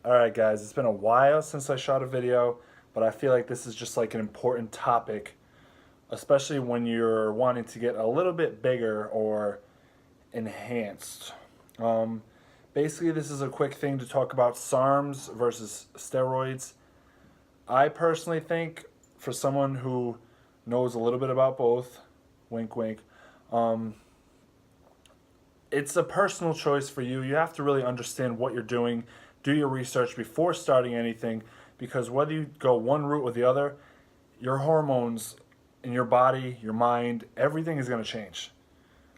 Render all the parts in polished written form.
Alright guys, it's been a while since I shot a video, but I feel like this is just like an important topic, especially when you're wanting to get a little bit bigger or enhanced. Um, Basically, this is a quick thing to talk about Sarms versus steroids. I personally think for someone who knows a little bit about both, wink wink, um, it's a personal choice for you. You have to really understand what you're doing, do your research before starting anything, because whether you go one route or the other, your hormones in your body, your mind, everything is going to change.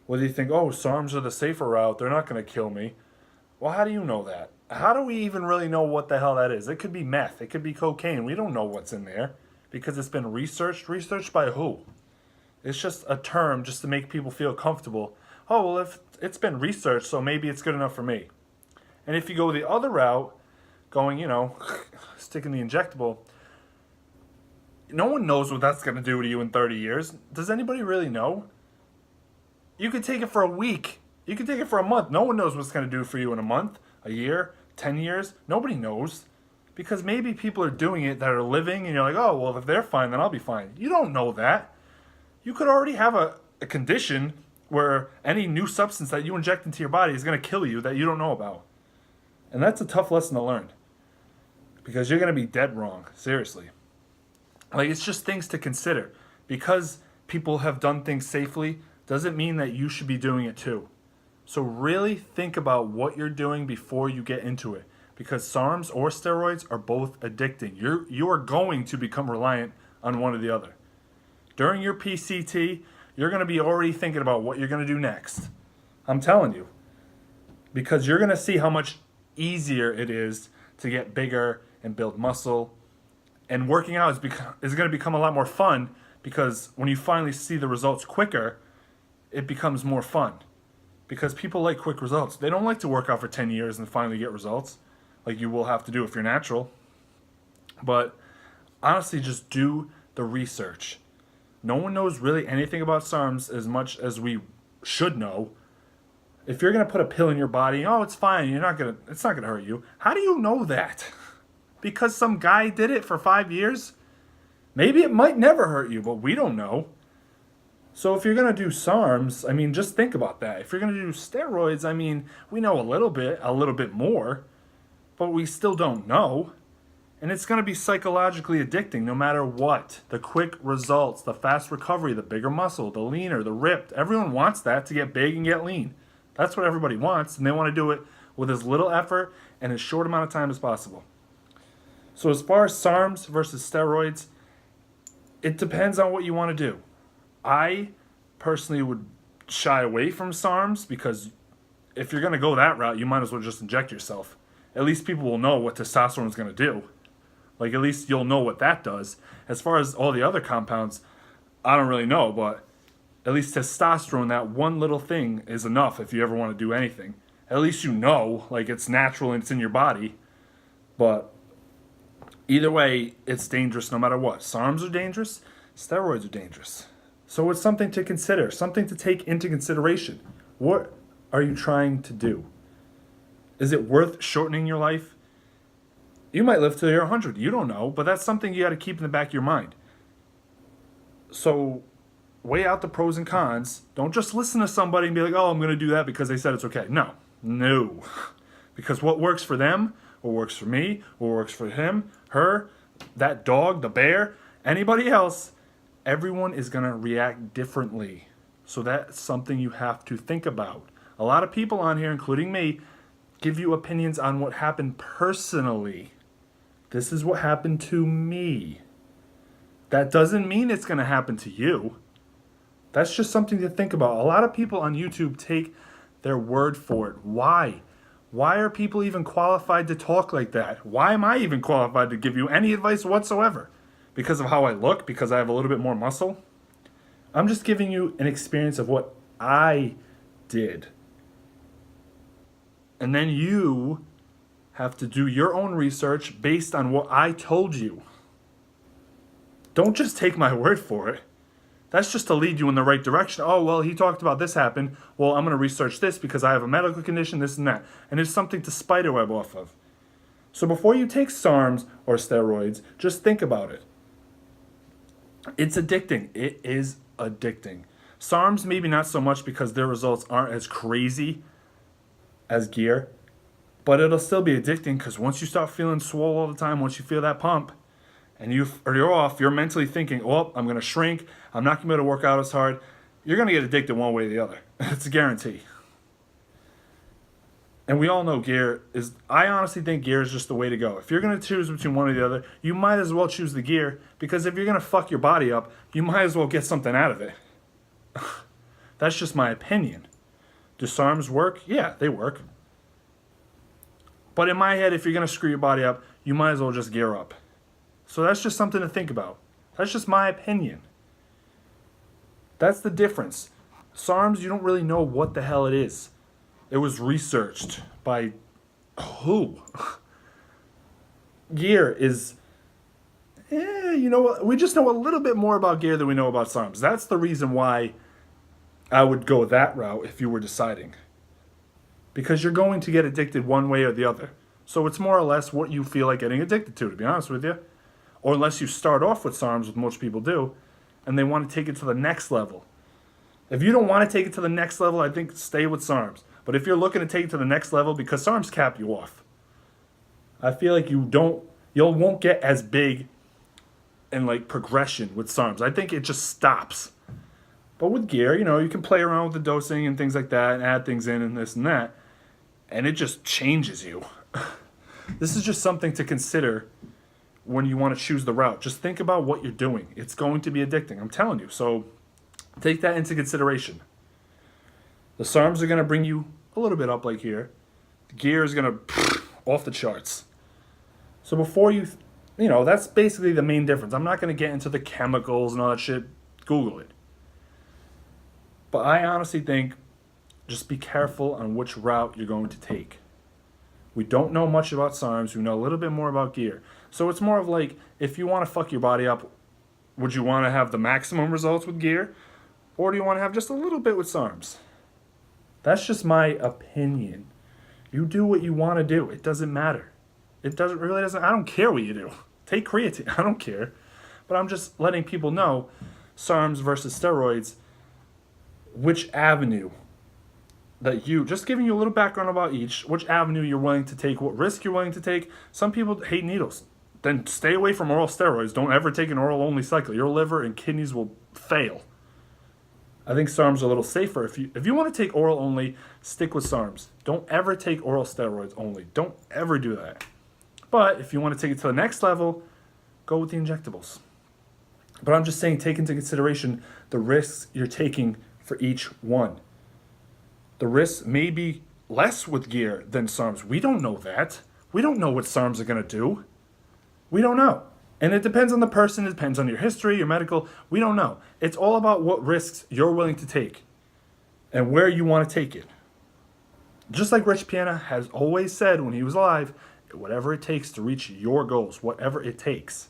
Whether you think, oh, SARMs are the safer route, they're not going to kill me. Well, how do you know that? How do we even really know what the hell that is? It could be meth, it could be cocaine. We don't know what's in there because it's been researched. Researched by who? It's just a term just to make people feel comfortable. Oh, well, if it's been researched, so maybe it's good enough for me. And if you go the other route, going, sticking the injectable, no one knows what that's going to do to you in 30 years. Does anybody really know? You could take it for a week. You could take it for a month. No one knows what it's going to do for you in a month, a year, 10 years. Nobody knows. Because maybe people are doing it that are living, and you're like, oh, well, if they're fine, then I'll be fine. You don't know that. You could already have a condition where any new substance that you inject into your body is going to kill you that you don't know about. And that's a tough lesson to learn. Because you're going to be dead wrong. Seriously. Like, it's just things to consider. Because people have done things safely doesn't mean that you should be doing it too. So really think about what you're doing before you get into it. Because SARMs or steroids are both addicting. You are going to become reliant on one or the other. During your PCT, you're going to be already thinking about what you're going to do next. I'm telling you. Because you're going to see how much easier it is to get bigger and build muscle. And working out is going to become a lot more fun because when you finally see the results quicker, it becomes more fun. Because people like quick results. They don't like to work out for 10 years and finally get results, like you will have to do if you're natural. But honestly, just do the research. No one knows really anything about SARMs as much as we should know. If you're gonna put a pill in your body, oh, it's fine. It's not gonna hurt you. How do you know that? Because some guy did it for 5 years? Maybe it might never hurt you, but we don't know. So if you're gonna do SARMs, just think about that. If you're gonna do steroids, we know a little bit more, but we still don't know. And it's gonna be psychologically addicting no matter what. The quick results, the fast recovery, the bigger muscle, the leaner, the ripped. Everyone wants that to get big and get lean. That's what everybody wants, and they want to do it with as little effort and as short amount of time as possible. So as far as SARMs versus steroids, it depends on what you want to do. I personally would shy away from SARMs because if you're going to go that route, you might as well just inject yourself. At least people will know what testosterone is going to do. Like, at least you'll know what that does. As far as all the other compounds, I don't really know, but at least testosterone, that one little thing, is enough if you ever want to do anything. At least you know, like, it's natural and it's in your body. But either way, it's dangerous no matter what. SARMs are dangerous, steroids are dangerous. So it's something to consider, something to take into consideration. What are you trying to do? Is it worth shortening your life? You might live till you're 100. You don't know, but that's something you got to keep in the back of your mind. So weigh out the pros and cons. Don't just listen to somebody and be like, oh, I'm going to do that because they said it's okay. No. Because what works for them, what works for me, what works for him, her, that dog, the bear, anybody else, everyone is going to react differently. So that's something you have to think about. A lot of people on here, including me, give you opinions on what happened personally. This is what happened to me. That doesn't mean it's going to happen to you. That's just something to think about. A lot of people on YouTube take their word for it. Why? Why are people even qualified to talk like that? Why am I even qualified to give you any advice whatsoever? Because of how I look? Because I have a little bit more muscle? I'm just giving you an experience of what I did. And then you have to do your own research based on what I told you. Don't just take my word for it. That's just to lead you in the right direction. Oh, well, he talked about this happened. Well, I'm going to research this because I have a medical condition, this and that. And there's something to spiderweb off of. So before you take SARMs or steroids, just think about it. It's addicting. It is addicting. SARMs maybe not so much because their results aren't as crazy as gear, but it'll still be addicting because once you start feeling swole all the time, once you feel that pump, and you're off, you're mentally thinking, oh, I'm going to shrink, I'm not going to be able to work out as hard. You're going to get addicted one way or the other. It's a guarantee. And we all know I honestly think gear is just the way to go. If you're going to choose between one or the other, you might as well choose the gear, because if you're going to fuck your body up, you might as well get something out of it. That's just my opinion. Do SARMs work? Yeah, they work. But in my head, if you're going to screw your body up, you might as well just gear up. So that's just something to think about. That's just my opinion. That's the difference. SARMs, you don't really know what the hell it is. It was researched by who? Gear is, you know what? We just know a little bit more about gear than we know about SARMs. That's the reason why I would go that route if you were deciding. Because you're going to get addicted one way or the other. So it's more or less what you feel like getting addicted to be honest with you. Or unless you start off with SARMs, which most people do, and they want to take it to the next level. If you don't want to take it to the next level, I think stay with SARMs. But if you're looking to take it to the next level, because SARMs cap you off, I feel like you won't get as big in like progression with SARMs. I think it just stops. But with gear, you can play around with the dosing and things like that and add things in and this and that. And it just changes you. This is just something to consider when you want to choose the route. Just think about what you're doing. It's going to be addicting, I'm telling you. So take that into consideration. The SARMs are going to bring you a little bit up like here. The gear is going to off the charts. So before that's basically the main difference. I'm not going to get into the chemicals and all that shit. Google it. But I honestly think just be careful on which route you're going to take. We don't know much about SARMs. We know a little bit more about gear. So it's more of like, if you want to fuck your body up, would you want to have the maximum results with gear? Or do you want to have just a little bit with SARMs? That's just my opinion. You do what you want to do. It doesn't matter. I don't care what you do. Take creatine. I don't care. But I'm just letting people know, SARMs versus steroids, which avenue just giving you a little background about each, which avenue you're willing to take, what risk you're willing to take. Some people hate needles. Then stay away from oral steroids. Don't ever take an oral-only cycle. Your liver and kidneys will fail. I think SARMs are a little safer. If you want to take oral only, stick with SARMs. Don't ever take oral steroids only. Don't ever do that. But if you want to take it to the next level, go with the injectables. But I'm just saying, take into consideration the risks you're taking for each one. The risks may be less with gear than SARMs. We don't know that. We don't know what SARMs are going to do. We don't know. And it depends on the person. It depends on your history, your medical. We don't know. It's all about what risks you're willing to take and where you want to take it. Just like Rich Piana has always said when he was alive, whatever it takes to reach your goals, whatever it takes.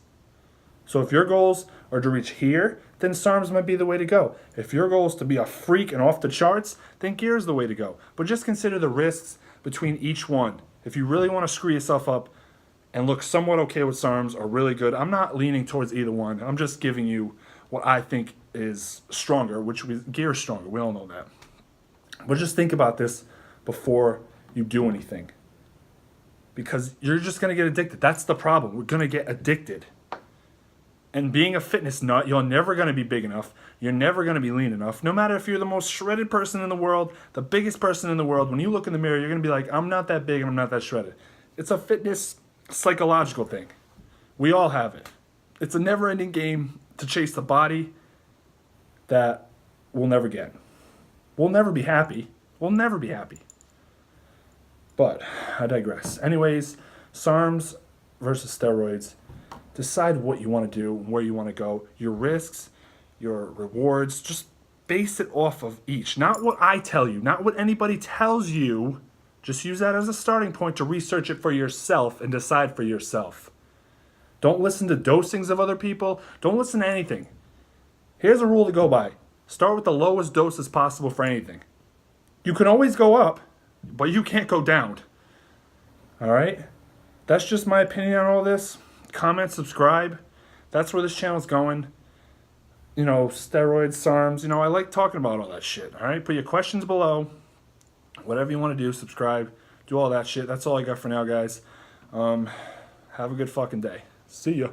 So if your goals are to reach here, then SARMs might be the way to go. If your goal is to be a freak and off the charts, then gear is the way to go. But just consider the risks between each one. If you really want to screw yourself up and look somewhat okay with SARMs or really good, I'm not leaning towards either one. I'm just giving you what I think is stronger, gear is stronger. We all know that. But just think about this before you do anything. Because you're just going to get addicted. That's the problem. We're going to get addicted. And being a fitness nut, you're never going to be big enough. You're never going to be lean enough. No matter if you're the most shredded person in the world, the biggest person in the world, when you look in the mirror, you're going to be like, I'm not that big and I'm not that shredded. It's a fitness psychological thing. We all have it. It's a never-ending game to chase the body that we'll never get. We'll never be happy. We'll never be happy. But I digress. Anyways, SARMs versus steroids. Decide what you want to do, where you want to go, your risks, your rewards. Just base it off of each. Not what I tell you, not what anybody tells you. Just use that as a starting point to research it for yourself and decide for yourself. Don't listen to dosings of other people. Don't listen to anything. Here's a rule to go by. Start with the lowest doses possible for anything. You can always go up, but you can't go down. All right? that's just my opinion on all this. Comment, subscribe. That's where this channel's going. You know, steroids, SARMs. You know, I like talking about all that shit. All right, put your questions below. Whatever you want to do, subscribe, do all that shit. That's all I got for now, guys. Have a good fucking day. See ya.